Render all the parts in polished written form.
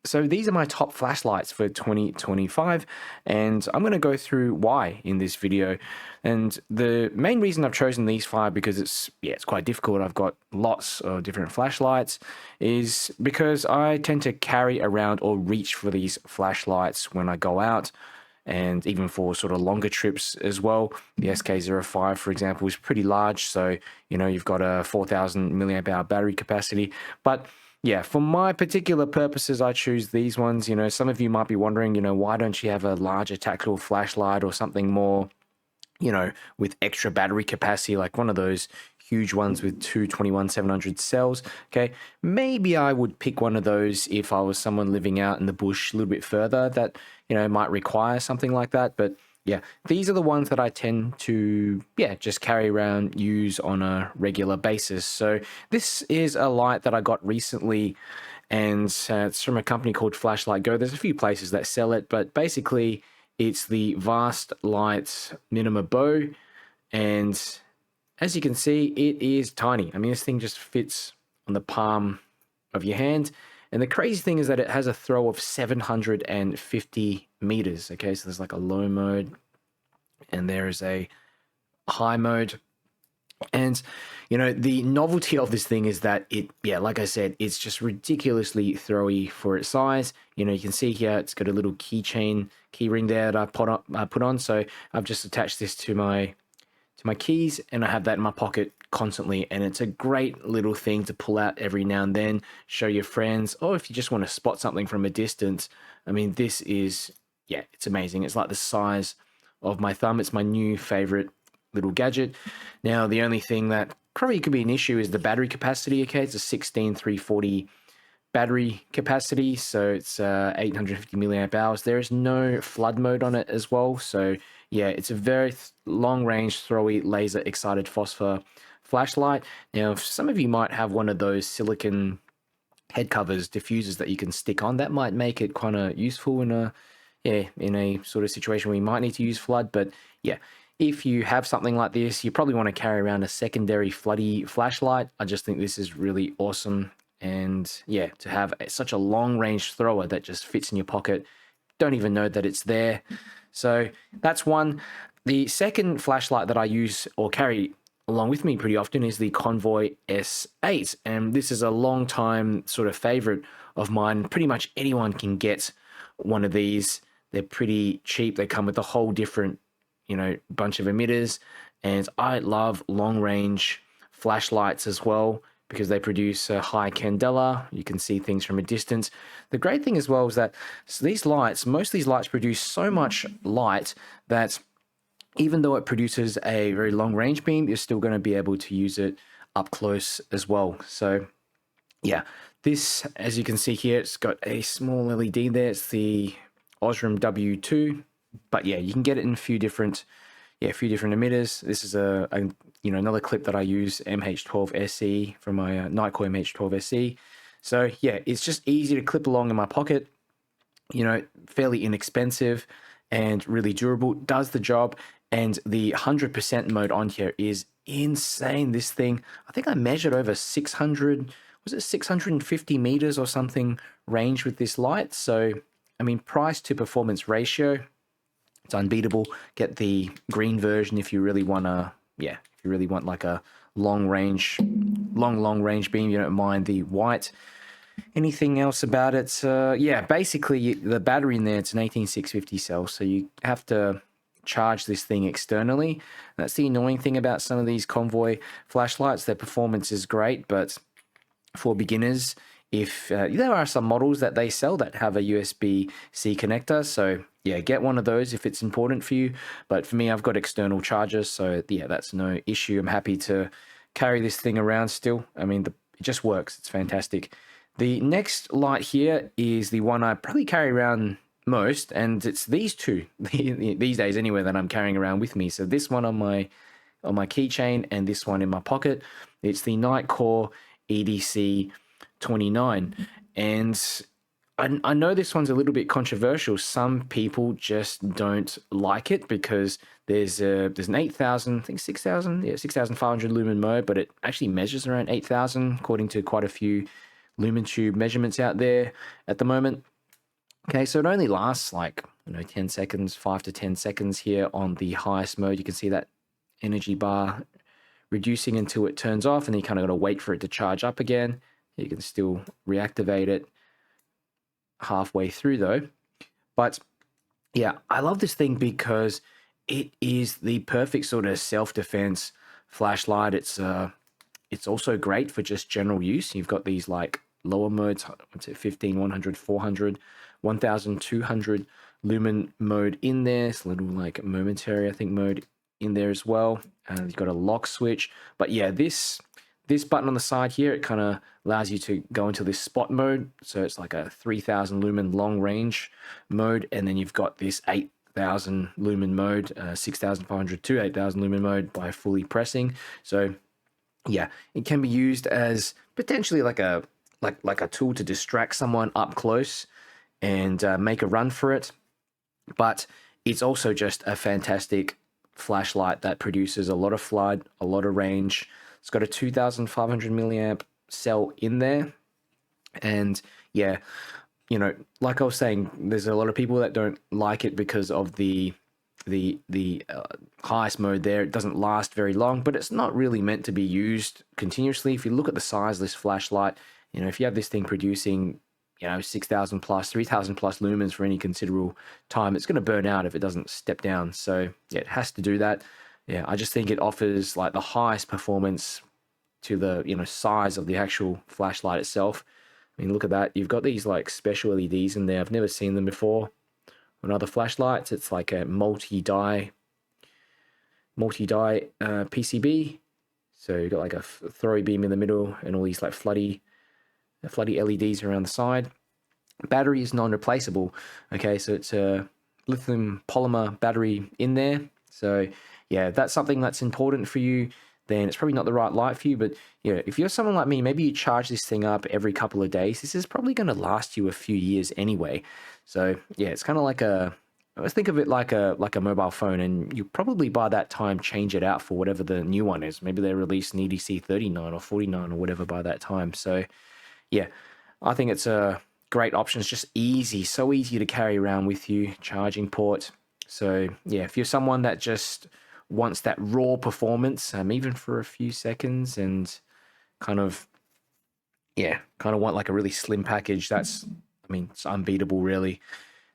So these are my top flashlights for 2025, and I'm going to go through why in this video. And the main reason I've chosen these 5, because it's quite difficult. I've got lots of different flashlights, is because I tend to carry around or reach for these flashlights when I go out, and even for sort of longer trips as well. The SK05, for example, is pretty large, so you've got a 4,000 milliamp hour battery capacity. But yeah, for my particular purposes, I choose these ones. Some of you might be wondering, why don't you have a larger tactical flashlight or something more, with extra battery capacity, like one of those huge ones with two 21700 cells. Okay, maybe I would pick one of those if I was someone living out in the bush a little bit further that, might require something like that. But yeah, these are the ones that I tend to, just carry around, use on a regular basis. So this is a light that I got recently, and it's from a company called Flashlight Go. There's a few places that sell it, but basically it's the Vastlite Minima Bow. And as you can see, it is tiny. I mean, this thing just fits on the palm of your hand. And the crazy thing is that it has a throw of 750 meters. Okay, so there's like a low mode and there is a high mode. And, the novelty of this thing is that it, like I said, it's just ridiculously throwy for its size. You can see here, it's got a little key ring there that I put on. So I've just attached this to my keys, and I have that in my pocket constantly, and it's a great little thing to pull out every now and then, show your friends, or if you just want to spot something from a distance. I mean, this is, it's amazing. It's like the size of my thumb. It's my new favorite little gadget. Now, the only thing that probably could be an issue is the battery capacity. Okay, it's a 16340 battery capacity, so it's 850 milliamp hours. There is no flood mode on it as well, so it's a very long range throwy laser excited phosphor flashlight. Now, some of you might have one of those silicon head covers, diffusers that you can stick on. That might make it kind of useful in a sort of situation where you might need to use flood. But if you have something like this, you probably want to carry around a secondary floody flashlight. I just think this is really awesome. And to have such a long range thrower that just fits in your pocket, don't even know that it's there. So that's one. The second flashlight that I use or carry along with me pretty often is the Convoy S8. And this is a long time sort of favorite of mine. Pretty much anyone can get one of these. They're pretty cheap. They come with a whole different, bunch of emitters. And I love long range flashlights as well, because they produce a high candela. You can see things from a distance. The great thing as well is that most of these lights produce so much light that even though it produces a very long range beam, you're still going to be able to use it up close as well. So this, as you can see here, it's got a small LED there. It's the Osram W2, but you can get it in a few different emitters. This is another clip that I use, MH12 SE from my Nitecore MH12 SE. So it's just easy to clip along in my pocket, fairly inexpensive and really durable, does the job. And the 100% mode on here is insane. This thing, I think I measured over 650 meters or something range with this light. So, I mean, price to performance ratio, it's unbeatable. Get the green version if you really want like a long range beam. You don't mind the white. Anything else about it? Basically the battery in there, it's an 18650 cell, so you have to charge this thing externally. That's the annoying thing about some of these Convoy flashlights. Their performance is great, but for beginners, if there are some models that they sell that have a USB-C connector, so get one of those if it's important for you. But for me, I've got external chargers, so that's no issue. I'm happy to carry this thing around still. I mean, it just works. It's fantastic. The next light here is the one I probably carry around most, and it's these two these days anyway that I'm carrying around with me. So this one on my keychain and this one in my pocket. It's the Nycore EDC29, and I know this one's a little bit controversial. Some people just don't like it because there's an 8,000, I think 6,000, 6,500 lumen mode, but it actually measures around 8,000 according to quite a few lumen tube measurements out there at the moment. Okay, so it only lasts like, 10 seconds, 5 to 10 seconds here on the highest mode. You can see that energy bar reducing until it turns off, and then you kind of got to wait for it to charge up again. You can still reactivate it halfway through though. But yeah, I love this thing because it is the perfect sort of self-defense flashlight. It's also great for just general use. You've got these like lower modes, what's it, 15, 100, 400, 1200 lumen mode in there. It's a little like momentary, I think, mode in there as well. You've got a lock switch. But yeah, this button on the side here, it kind of allows you to go into this spot mode. So it's like a 3000 lumen long range mode. And then you've got this 8000 lumen mode, 6500 to 8000 lumen mode by fully pressing. So yeah, it can be used as potentially like a tool to distract someone up close and make a run for it. But it's also just a fantastic flashlight that produces a lot of flood, a lot of range. It's got a 2500 milliamp cell in there. And yeah, like I was saying, there's a lot of people that don't like it because of the highest mode there. It doesn't last very long, but it's not really meant to be used continuously. If you look at the size of this flashlight, if you have this thing producing 6,000 plus, 3,000 plus lumens for any considerable time, it's going to burn out if it doesn't step down. So yeah, it has to do that. Yeah, I just think it offers like the highest performance to the size of the actual flashlight itself. I mean, look at that. You've got these like special LEDs in there. I've never seen them before on other flashlights. It's like a multi-die PCB. So you've got like a throwy beam in the middle and all these like floody LEDs around the side. Battery is non-replaceable. Okay, so it's a lithium polymer battery in there. So yeah, if that's something that's important for you, then it's probably not the right light for you. But yeah, if you're someone like me, maybe you charge this thing up every couple of days. This is probably going to last you a few years anyway. So yeah, it's kind of like let's think of it like a mobile phone, and you probably by that time change it out for whatever the new one is. Maybe they release an EDC39 or 49 or whatever by that time. So yeah, I think it's a great option. It's just easy, so easy to carry around with you, charging port. So yeah, if you're someone that just wants that raw performance, even for a few seconds, and kind of want like a really slim package, it's unbeatable really.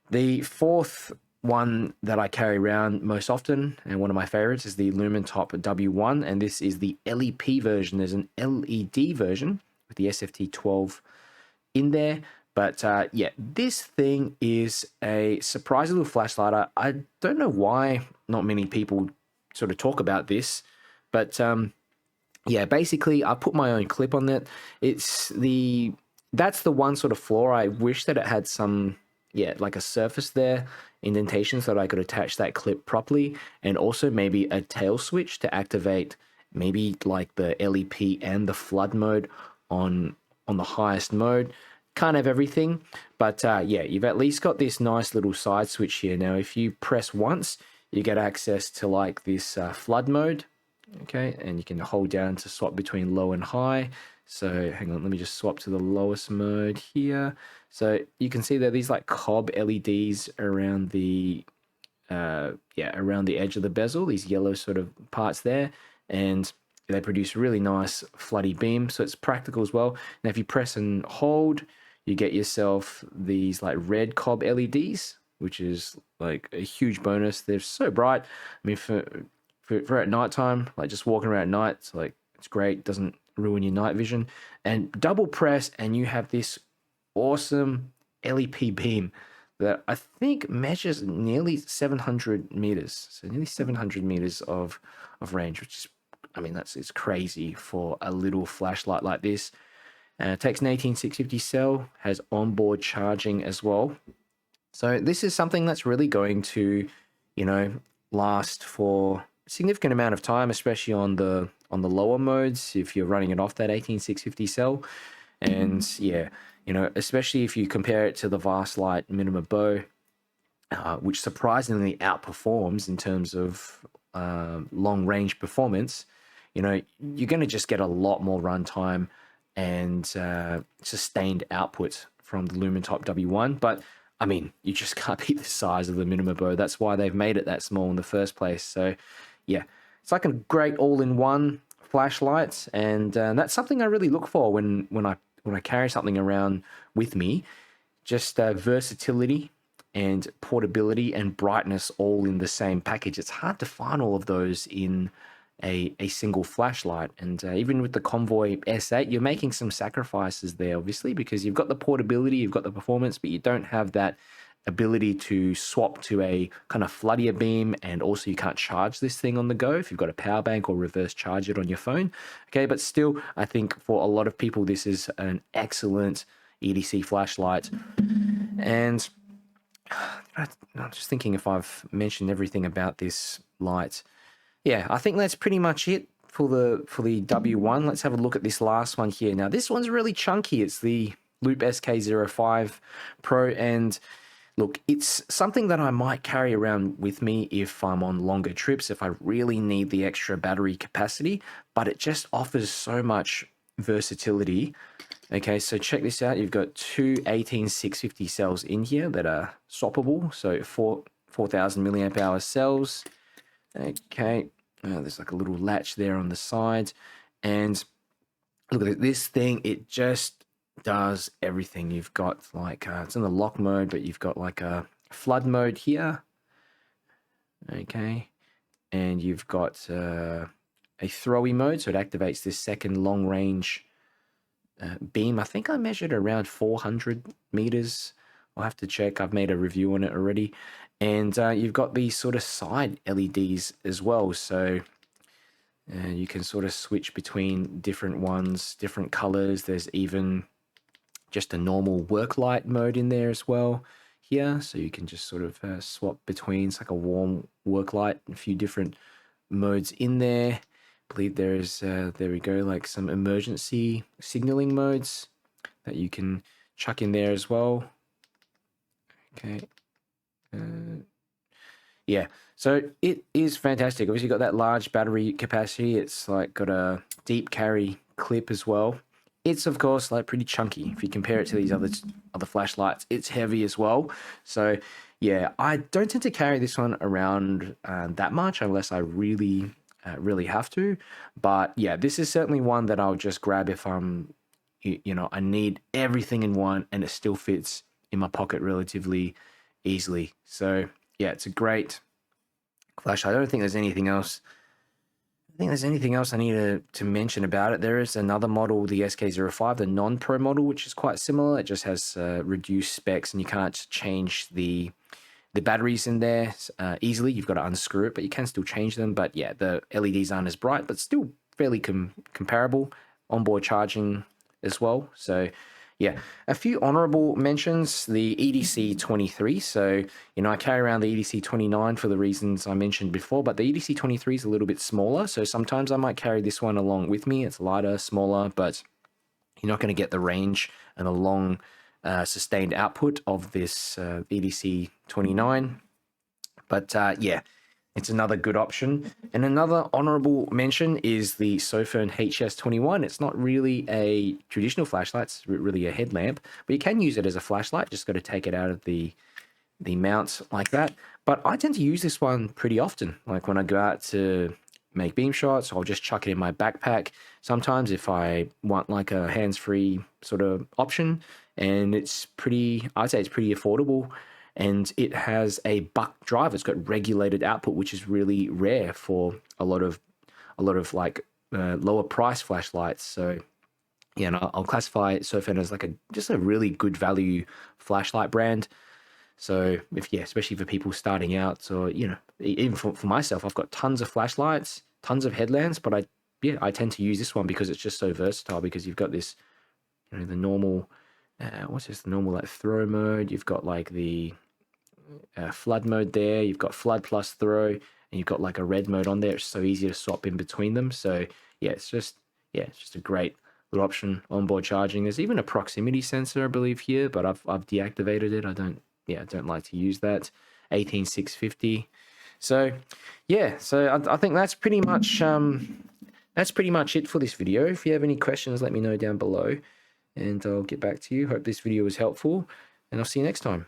The fourth one that I carry around most often, and one of my favorites, is the Lumen Top W1, and this is the LEP version. There's an LED version with the SFT12 in there, but yeah, this thing is a surprising little flashlight. I don't know why not many people sort of talk about this, but yeah, basically I put my own clip on it. That's the one sort of flaw. I wish that it had some, like a surface there, indentation, so that I could attach that clip properly, and also maybe a tail switch to activate maybe like the LEP and the flood mode on the highest mode. Can't have everything, but yeah, you've at least got this nice little side switch here. Now, if you press once, you get access to like this flood mode, okay, and you can hold down to swap between low and high. So hang on, let me just swap to the lowest mode here. So you can see there are these like cob LEDs around the around the edge of the bezel, these yellow sort of parts there, and they produce a really nice floody beam. So it's practical as well. Now, if you press and hold, you get yourself these like red cob LEDs, which is like a huge bonus. They're so bright. I mean, for at nighttime, like just walking around at night, it's great. Doesn't ruin your night vision. And double press, and you have this awesome LEP beam that I think measures nearly 700 meters. So nearly 700 meters of range, which is, it's crazy for a little flashlight like this. It takes an 18650 cell, has onboard charging as well. So this is something that's really going to, last for a significant amount of time, especially on the lower modes if you're running it off that 18650 cell. And yeah, especially if you compare it to the Vastlite Minima Bow, which surprisingly outperforms in terms of long range performance. You're going to just get a lot more runtime and sustained output from the Lumen Top W1. But I mean, you just can't beat the size of the Minima Bow. That's why they've made it that small in the first place. So yeah, it's like a great all-in-one flashlight, and that's something I really look for when I carry something around with me. Just versatility and portability and brightness all in the same package. It's hard to find all of those in a single flashlight. And even with the Convoy S8, you're making some sacrifices there, obviously, because you've got the portability, you've got the performance, but you don't have that ability to swap to a kind of floodier beam, and also you can't charge this thing on the go if you've got a power bank or reverse charge it on your phone. Okay, but still, I think for a lot of people, this is an excellent EDC flashlight. And I'm just thinking if I've mentioned everything about this light. Yeah, I think that's pretty much it for the W1. Let's have a look at this last one here. Now, this one's really chunky. It's the Loop SK05 Pro, and look, it's something that I might carry around with me if I'm on longer trips, if I really need the extra battery capacity, but it just offers so much versatility. Okay, so check this out. You've got two 18650 cells in here that are swappable. So 4,000 milliamp hour cells. Okay, there's like a little latch there on the side. And look at this thing. It just does everything. You've got like, it's in the lock mode, but you've got like a flood mode here. Okay, and you've got a throwy mode. So it activates this second long range beam. I think I measured around 400 meters. I'll have to check. I've made a review on it already. And you've got these sort of side LEDs as well. So you can sort of switch between different ones, different colors. There's even just a normal work light mode in there as well here. So you can just sort of swap between. It's like a warm work light, a few different modes in there. I believe there's, there we go, like some emergency signaling modes that you can chuck in there as well. Okay. Yeah, so it is fantastic. Obviously, got that large battery capacity. It's like got a deep carry clip as well. It's of course like pretty chunky if you compare it to these other flashlights. It's heavy as well. So yeah, I don't tend to carry this one around that much unless I really have to. But yeah, this is certainly one that I'll just grab if I'm, you know, I need everything in one and it still fits in my pocket relatively easily. So yeah, it's a great flashlight. I don't think there's anything else. I need to mention about it. There is another model, the SK05, the non-pro model, which is quite similar. It just has reduced specs, and you can't change the batteries in there easily. You've got to unscrew it, but you can still change them. But yeah, the LEDs aren't as bright, but still fairly comparable. Onboard charging as well. So yeah, a few honorable mentions, the EDC23. So, you know, I carry around the EDC29 for the reasons I mentioned before, but the EDC23 is a little bit smaller. So sometimes I might carry this one along with me. It's lighter, smaller, but you're not going to get the range and the long sustained output of this EDC29. But yeah, it's another good option. And another honorable mention is the Sofern HS21. It's not really a traditional flashlight, it's really a headlamp, but you can use it as a flashlight. Just got to take it out of the mount like that. But I tend to use this one pretty often. Like when I go out to make beam shots, I'll just chuck it in my backpack. Sometimes if I want like a hands-free sort of option, and it's pretty, I'd say it's pretty affordable. And it has a buck drive. It's got regulated output, which is really rare for a lot of like lower price flashlights. So yeah, and I'll classify Sofern as like just a really good value flashlight brand. So especially for people starting out, or you know, even for myself, I've got tons of flashlights, tons of headlamps, but I tend to use this one because it's just so versatile. Because you've got this, you know, the normal, what's this? The normal like throw mode. You've got like the flood mode there. You've got flood plus throw, and you've got like a red mode on there. It's so easy to swap in between them. So yeah, it's just a great little option. Onboard charging. There's even a proximity sensor, I believe, here, but I've deactivated it. I don't like to use that. 18650. So yeah, so I think that's pretty much it for this video. If you have any questions, let me know down below, and I'll get back to you. Hope this video was helpful, and I'll see you next time.